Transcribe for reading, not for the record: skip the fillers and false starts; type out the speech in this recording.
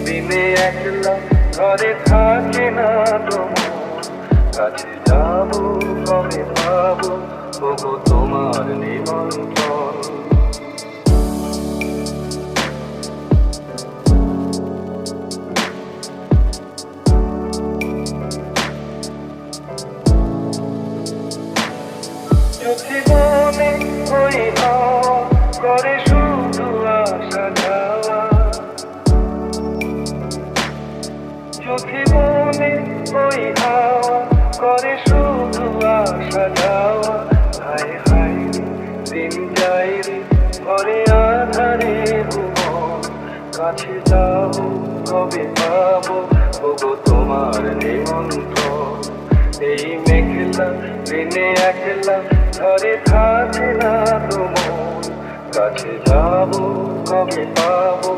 দিনে একলা ঘরে থাকে না তোমার কাছে যাবো কবে পাবো ওগো তোমার নিমন্ত্রণ। চোখে মনে ওই হাওয়া করে শুধু আসা যাওয়া, চোখে মনে ওই হাওয়া করে শুধু আসা যাওয়া। হায় হায় দিন যাই রে ঘরে আধারে ভুবন কাছে যাবো কবে পাবো ওগো তোমার নিমন্ত্রণ। এই মেঘলা দিনে একলা ঘরে থাকে না তোমার কাছে যাবো কবে পাবো